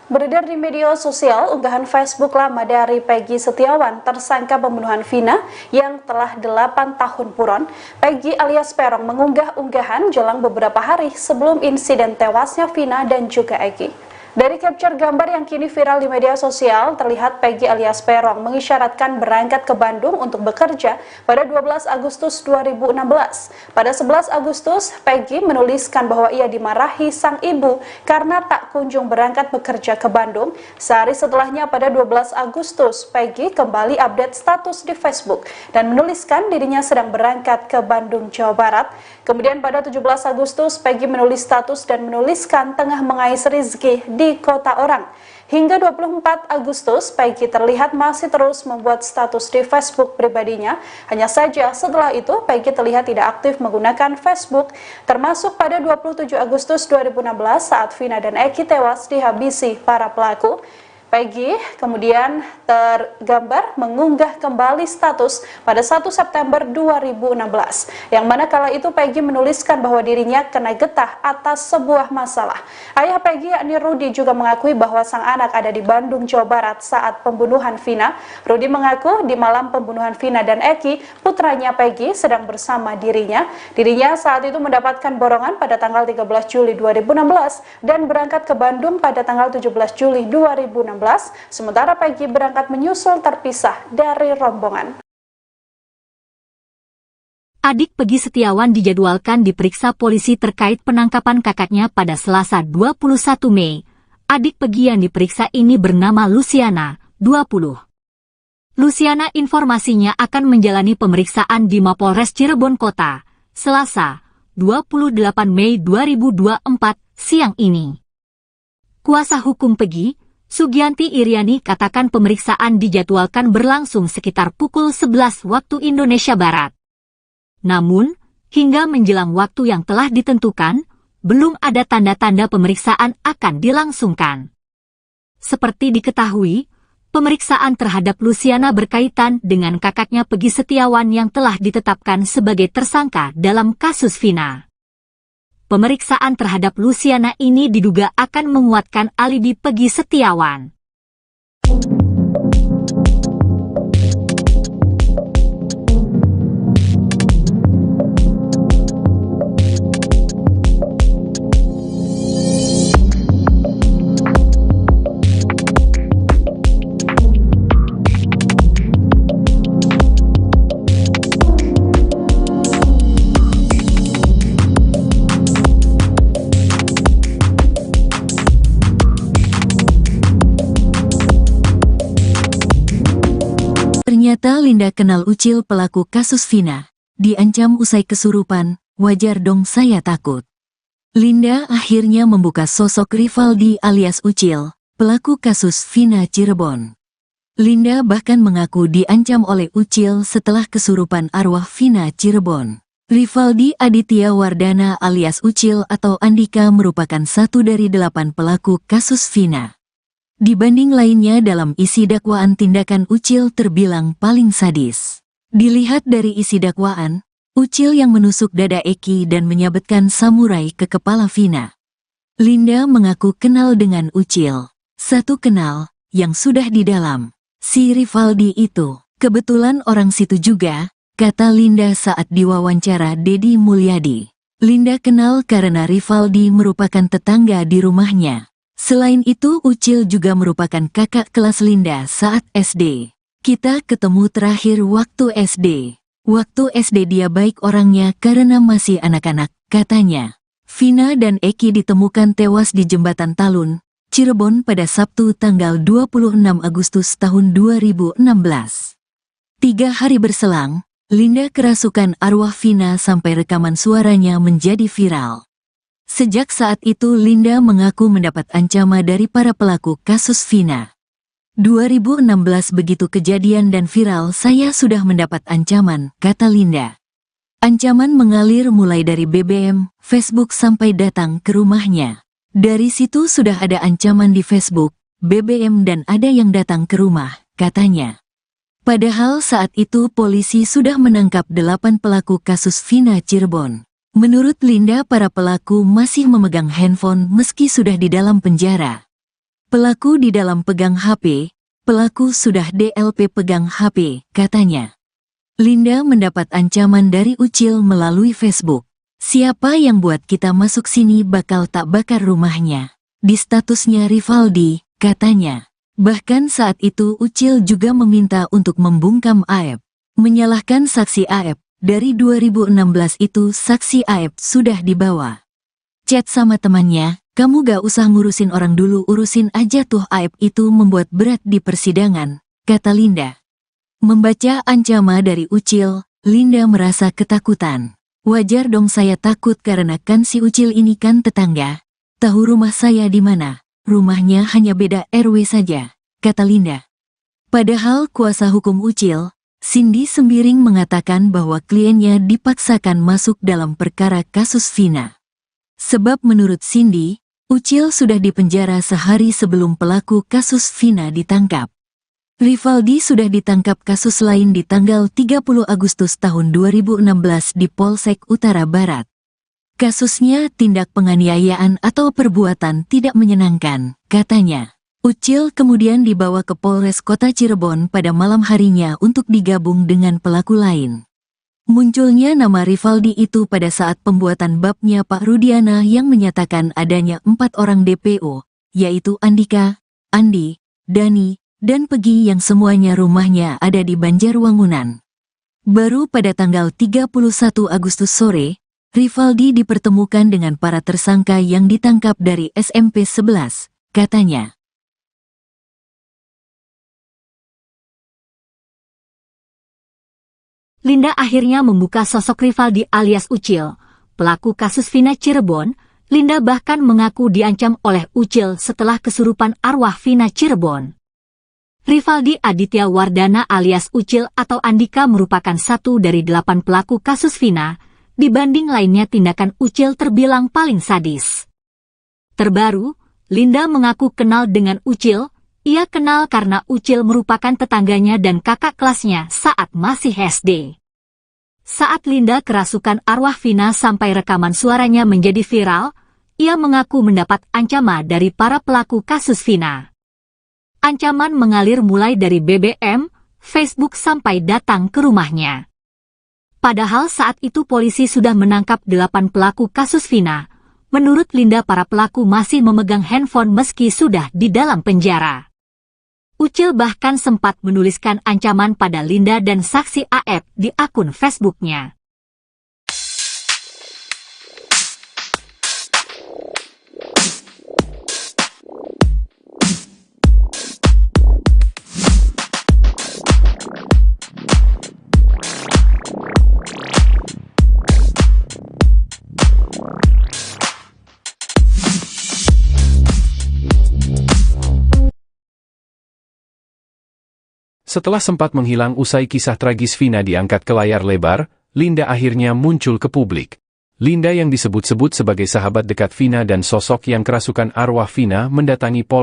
Beredar di media sosial unggahan Facebook lama dari Peggy Setiawan, tersangka pembunuhan Vina yang telah 8 tahun buron. Peggy alias Peron mengunggah unggahan jelang beberapa hari sebelum insiden tewasnya Vina dan juga Egi. Dari capture gambar yang kini viral di media sosial, terlihat Peggy alias Peron mengisyaratkan berangkat ke Bandung untuk bekerja pada 12 Agustus 2016. Pada 11 Agustus, Peggy menuliskan bahwa ia dimarahi sang ibu karena tak kunjung berangkat bekerja ke Bandung. Sehari setelahnya pada 12 Agustus, Peggy kembali update status di Facebook dan menuliskan dirinya sedang berangkat ke Bandung, Jawa Barat. Kemudian pada 17 Agustus, Peggy menulis status dan menuliskan tengah mengais rezeki di kota orang. Hingga 24 Agustus, Peggy terlihat masih terus membuat status di Facebook pribadinya. Hanya saja setelah itu, Peggy terlihat tidak aktif menggunakan Facebook, termasuk pada 27 Agustus 2016 saat Vina dan Eki tewas dihabisi para pelaku. Peggy kemudian tergambar mengunggah kembali status pada 1 September 2016, yang mana kala itu Peggy menuliskan bahwa dirinya kena getah atas sebuah masalah. Ayah Peggy yakni Rudi juga mengakui bahwa sang anak ada di Bandung, Jawa Barat saat pembunuhan Vina. Rudi mengaku di malam pembunuhan Vina dan Eki, putranya Peggy sedang bersama dirinya. Dirinya saat itu mendapatkan borongan pada tanggal 13 Juli 2016 dan berangkat ke Bandung pada tanggal 17 Juli 2016. Sementara Peggy berangkat menyusul terpisah dari rombongan. Adik Peggy Setiawan dijadwalkan diperiksa polisi terkait penangkapan kakaknya pada Selasa 21 Mei. Adik Peggy yang diperiksa ini bernama Luciana, 20. Luciana informasinya akan menjalani pemeriksaan di Mapolres Cirebon Kota, Selasa, 28 Mei 2024, siang ini. Kuasa hukum Peggy, Sugianti Iriani, katakan pemeriksaan dijadwalkan berlangsung sekitar pukul 11 waktu Indonesia Barat. Namun, hingga menjelang waktu yang telah ditentukan, belum ada tanda-tanda pemeriksaan akan dilangsungkan. Seperti diketahui, pemeriksaan terhadap Luciana berkaitan dengan kakaknya Peggy Setiawan yang telah ditetapkan sebagai tersangka dalam kasus Vina. Pemeriksaan terhadap Luciana ini diduga akan menguatkan alibi Peggy Setiawan. Ternyata Linda kenal Ucil pelaku kasus Vina. Diancam usai kesurupan, wajar dong saya takut. Linda akhirnya membuka sosok Rivaldi alias Ucil, pelaku kasus Vina Cirebon. Linda bahkan mengaku diancam oleh Ucil setelah kesurupan arwah Vina Cirebon. Rivaldi Aditya Wardana alias Ucil atau Andika merupakan satu dari 8 pelaku kasus Vina. Dibanding lainnya dalam isi dakwaan, tindakan Ucil terbilang paling sadis. Dilihat dari isi dakwaan, Ucil yang menusuk dada Eki dan menyabetkan samurai ke kepala Vina. Linda mengaku kenal dengan Ucil. Satu kenal, yang sudah di dalam. Si Rivaldi itu, kebetulan orang situ juga, kata Linda saat diwawancara Deddy Mulyadi. Linda kenal karena Rivaldi merupakan tetangga di rumahnya. Selain itu, Ucil juga merupakan kakak kelas Linda saat SD. Kita ketemu terakhir waktu SD. Waktu SD dia baik orangnya karena masih anak-anak, katanya. Vina dan Eki ditemukan tewas di Jembatan Talun, Cirebon pada Sabtu tanggal 26 Agustus tahun 2016. 3 hari berselang, Linda kerasukan arwah Vina sampai rekaman suaranya menjadi viral. Sejak saat itu Linda mengaku mendapat ancaman dari para pelaku kasus Vina. 2016 begitu kejadian dan viral saya sudah mendapat ancaman, kata Linda. Ancaman mengalir mulai dari BBM, Facebook sampai datang ke rumahnya. Dari situ sudah ada ancaman di Facebook, BBM dan ada yang datang ke rumah, katanya. Padahal saat itu polisi sudah menangkap 8 pelaku kasus Vina Cirebon. Menurut Linda, para pelaku masih memegang handphone meski sudah di dalam penjara. Pelaku di dalam pegang HP, pelaku sudah DLP pegang HP, katanya. Linda mendapat ancaman dari Ucil melalui Facebook. Siapa yang buat kita masuk sini bakal tak bakar rumahnya. Di statusnya Rivaldi, katanya. Bahkan saat itu Ucil juga meminta untuk membungkam Aep. Menyalahkan saksi Aep. Dari 2016 itu saksi Aep sudah dibawa. Chat sama temannya, kamu gak usah ngurusin orang dulu, urusin aja tuh Aep, itu membuat berat di persidangan, kata Linda. Membaca ancaman dari Ucil, Linda merasa ketakutan. Wajar dong saya takut karena kan si Ucil ini kan tetangga. Tahu rumah saya di mana? Rumahnya hanya beda RW saja, kata Linda. Padahal kuasa hukum Ucil, Cindy Sembiring, mengatakan bahwa kliennya dipaksakan masuk dalam perkara kasus Vina. Sebab menurut Cindy, Ucil sudah dipenjara sehari sebelum pelaku kasus Vina ditangkap. Rivaldi sudah ditangkap kasus lain di tanggal 30 Agustus tahun 2016 di Polsek Utara Barat. Kasusnya tindak penganiayaan atau perbuatan tidak menyenangkan, katanya. Ucil kemudian dibawa ke Polres Kota Cirebon pada malam harinya untuk digabung dengan pelaku lain. Munculnya nama Rivaldi itu pada saat pembuatan babnya Pak Rudiana yang menyatakan adanya 4 orang DPO, yaitu Andika, Andi, Dani, dan Pegi yang semuanya rumahnya ada di Banjarwangunan. Baru pada tanggal 31 Agustus sore, Rivaldi dipertemukan dengan para tersangka yang ditangkap dari SMP 11, katanya. Linda akhirnya membuka sosok Rivaldi alias Ucil. Pelaku kasus Vina Cirebon, Linda bahkan mengaku diancam oleh Ucil setelah kesurupan arwah Vina Cirebon. Rivaldi Aditya Wardana alias Ucil atau Andika merupakan satu dari 8 pelaku kasus Vina, dibanding lainnya tindakan Ucil terbilang paling sadis. Terbaru, Linda mengaku kenal dengan Ucil. Ia kenal karena Ucil merupakan tetangganya dan kakak kelasnya saat masih SD. Saat Linda kerasukan arwah Vina sampai rekaman suaranya menjadi viral, ia mengaku mendapat ancaman dari para pelaku kasus Vina. Ancaman mengalir mulai dari BBM, Facebook sampai datang ke rumahnya. Padahal saat itu polisi sudah menangkap 8 pelaku kasus Vina. Menurut Linda, para pelaku masih memegang handphone meski sudah di dalam penjara. Ucil bahkan sempat menuliskan ancaman pada Linda dan saksi Aep di akun Facebook-nya. Setelah sempat menghilang usai kisah tragis Vina diangkat ke layar lebar, Linda akhirnya muncul ke publik. Linda yang disebut-sebut sebagai sahabat dekat Vina dan sosok yang kerasukan arwah Vina mendatangi Polres